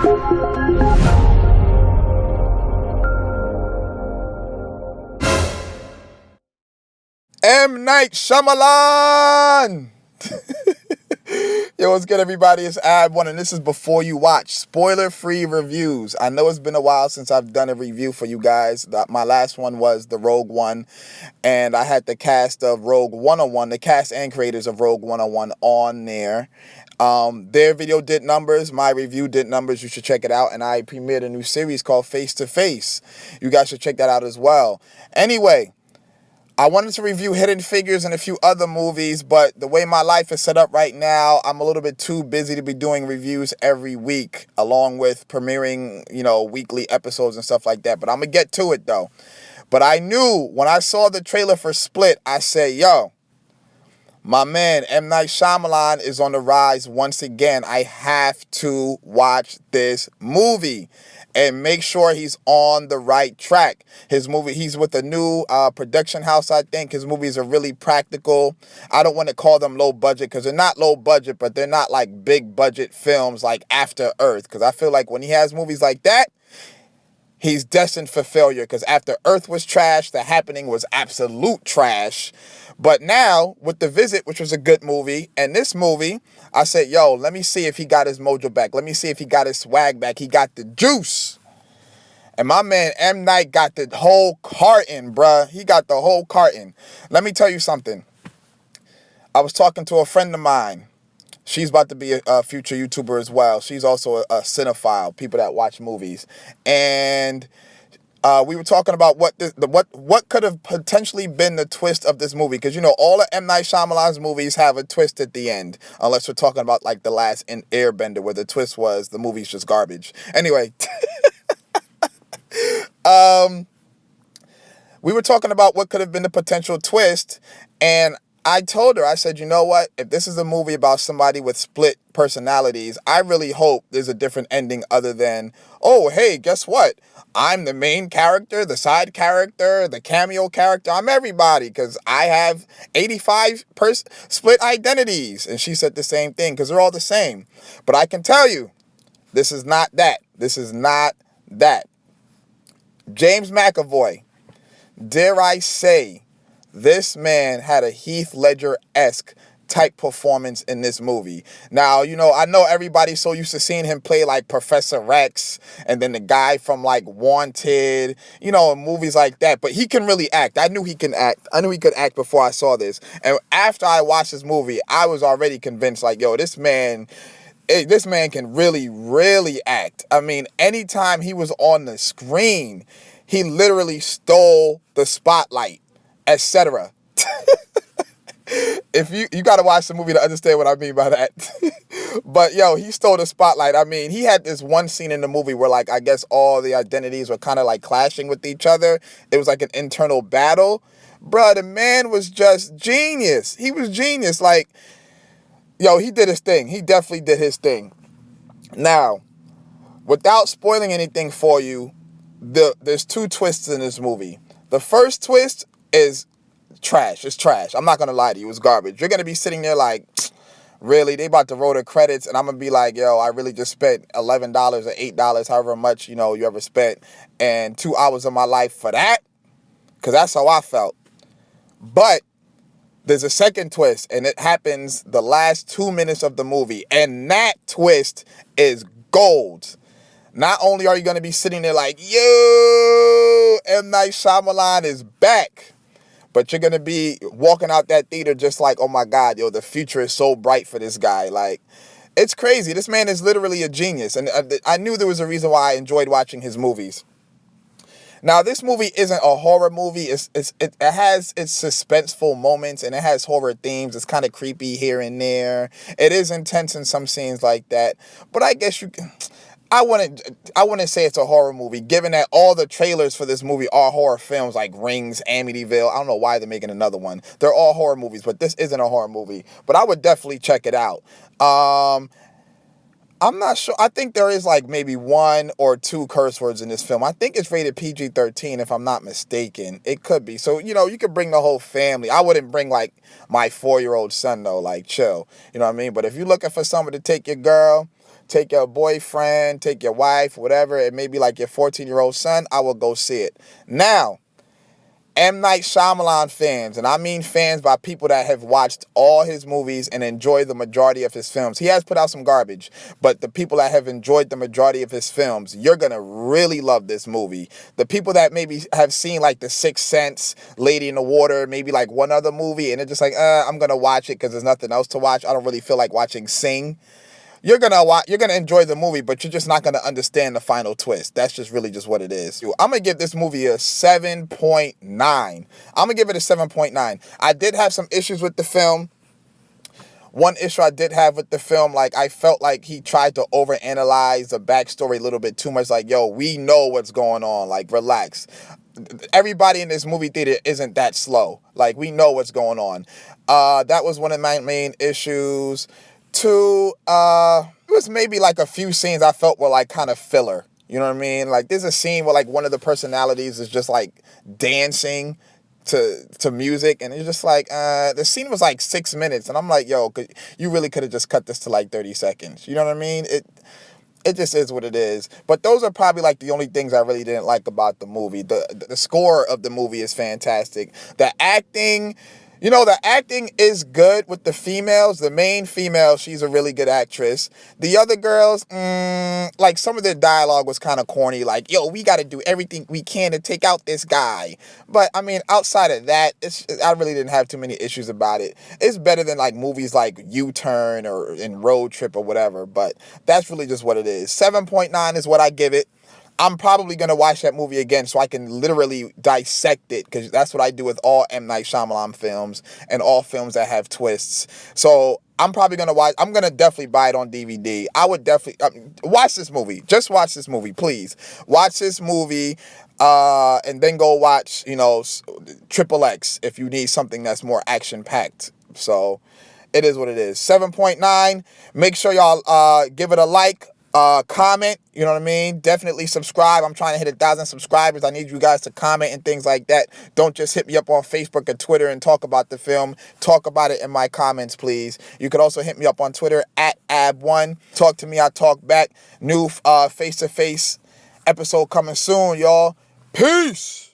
M.night Shyamalan! Yo, what's good, everybody? It's Abwon, and this is Before You Watch, spoiler-free reviews. I know it's been a while since I've done a review for you guys. My last one was the Rogue One, and I had the cast of Rogue 101, the cast and creators of Rogue 101 on there. Their video did numbers. My review did numbers. You should check it out. And I premiered a new series called Face to Face. You guys should check that out as well. Anyway, I wanted to review Hidden Figures and a few other movies, but the way my life is set up right now, I'm a little bit too busy to be doing reviews every week, along with premiering, weekly episodes and stuff like that. But I'm going to get to it, though. But I knew when I saw the trailer for Split, I said, yo, my man, M. Night Shyamalan is on the rise once again. I have to watch this movie and make sure he's on the right track. He's with a new production house, I think. His movies are really practical. I don't want to call them low budget because they're not low budget, but they're not like big budget films like After Earth. Because I feel like when he has movies like that, he's destined for failure, because After Earth was trash, The Happening was absolute trash. But now, with The Visit, which was a good movie, and this movie, I said, yo, let me see if he got his mojo back. Let me see if he got his swag back. He got the juice. And my man, M. Night, got the whole carton, bruh. He got the whole carton. Let me tell you something. I was talking to a friend of mine. She's about to be a future YouTuber as well. She's also a cinephile, people that watch movies. And we were talking about what could have potentially been the twist of this movie. Because, all of M. Night Shyamalan's movies have a twist at the end. Unless we're talking about, like, The Last Airbender, where the twist was the movie's just garbage. Anyway. We were talking about what could have been the potential twist. And I told her, I said, you know what? If this is a movie about somebody with split personalities, I really hope there's a different ending other than, oh, hey, guess what? I'm the main character, the side character, the cameo character. I'm everybody because I have 85 split identities. And she said the same thing because they're all the same. But I can tell you, this is not that. This is not that. James McAvoy, dare I say, this man had a Heath Ledger-esque type performance in this movie. Now, I know everybody's so used to seeing him play like Professor Rex and then the guy from like Wanted, movies like that. But he can really act. I knew he can act. I knew he could act before I saw this. And after I watched this movie, I was already convinced, like, yo, this man can really, really act. I mean, anytime he was on the screen, he literally stole the spotlight, etc. If you got to watch the movie to understand what I mean by that. But yo, he stole the spotlight. I mean, he had this one scene in the movie where, like, I guess all the identities were kind of like clashing with each other. It was like an internal battle. Bruh, the man was just genius. He was genius. Like, yo, he did his thing. He definitely did his thing. Now, without spoiling anything for you, there's two twists in this movie. The first twist is trash. It's trash. I'm not going to lie to you. It's garbage. You're going to be sitting there like, really? They about to roll the credits, and I'm going to be like, yo, I really just spent $11 or $8, however much, you ever spent, and 2 hours of my life for that? Because that's how I felt. But there's a second twist, and it happens the last 2 minutes of the movie, and that twist is gold. Not only are you going to be sitting there like, yo, M. Night Shyamalan is back, but you're going to be walking out that theater just like, oh my God, yo, the future is so bright for this guy. Like, it's crazy. This man is literally a genius, and I knew there was a reason why I enjoyed watching his movies. Now, this movie isn't a horror movie. It has its suspenseful moments, and it has horror themes. It's kind of creepy here and there. It is intense in some scenes like that. But I guess I wouldn't say it's a horror movie, given that all the trailers for this movie are horror films like Rings, Amityville. I don't know why they're making another one. They're all horror movies, but this isn't a horror movie. But I would definitely check it out. I'm not sure. I think there is like maybe one or two curse words in this film. I think it's rated PG-13 if I'm not mistaken. It could be. So, you could bring the whole family. I wouldn't bring like my 4-year-old son though, like chill. You know what I mean? But if you're looking for someone to take your girl, take your boyfriend, take your wife, whatever, it may be like your 14-year-old son, I will go see it. Now, M.Night Shyamalan fans, and I mean fans by people that have watched all his movies and enjoyed the majority of his films. He has put out some garbage, but the people that have enjoyed the majority of his films, you're going to really love this movie. The people that maybe have seen like The Sixth Sense, Lady in the Water, maybe like one other movie, and they're just like, I'm going to watch it because there's nothing else to watch. I don't really feel like watching Sing. You're gonna enjoy the movie, but you're just not gonna understand the final twist. That's just really just what it is. I'm gonna give this movie a 7.9. I'm gonna give it a 7.9. I did have some issues with the film. One issue I did have with the film, like I felt like he tried to overanalyze the backstory a little bit too much. Like, yo, we know what's going on. Like, relax. Everybody in this movie theater isn't that slow. Like, we know what's going on. That was one of my main issues. Two, it was maybe like a few scenes I felt were like kind of filler. You know what I mean? Like there's a scene where like one of the personalities is just like dancing to music, and it's just like the scene was like 6 minutes, and I'm like, yo, you really could have just cut this to like 30 seconds. You know what I mean? It just is what it is. But those are probably like the only things I really didn't like about the movie. The score of the movie is fantastic. The acting. The acting is good with the females. The main female, she's a really good actress. The other girls, like some of their dialogue was kind of corny. Like, yo, we got to do everything we can to take out this guy. But, I mean, outside of that, I really didn't have too many issues about it. It's better than, like, movies like U-Turn or in Road Trip or whatever. But that's really just what it is. 7.9 is what I give it. I'm probably going to watch that movie again so I can literally dissect it, because that's what I do with all M. Night Shyamalan films and all films that have twists. So I'm probably going to I'm going to definitely buy it on DVD. I would definitely watch this movie. Just watch this movie, please. Watch this movie and then go watch, Triple X if you need something that's more action-packed. So it is what it is. 7.9. Make sure y'all give it a like. Comment, you know what I mean? Definitely subscribe. I'm trying to hit 1,000 subscribers. I need you guys to comment and things like that. Don't just hit me up on Facebook and Twitter and talk about the film. Talk about it in my comments, please. You could also hit me up on Twitter at Abwon. Talk to me, I talk back. New face-to-face episode coming soon, y'all. Peace!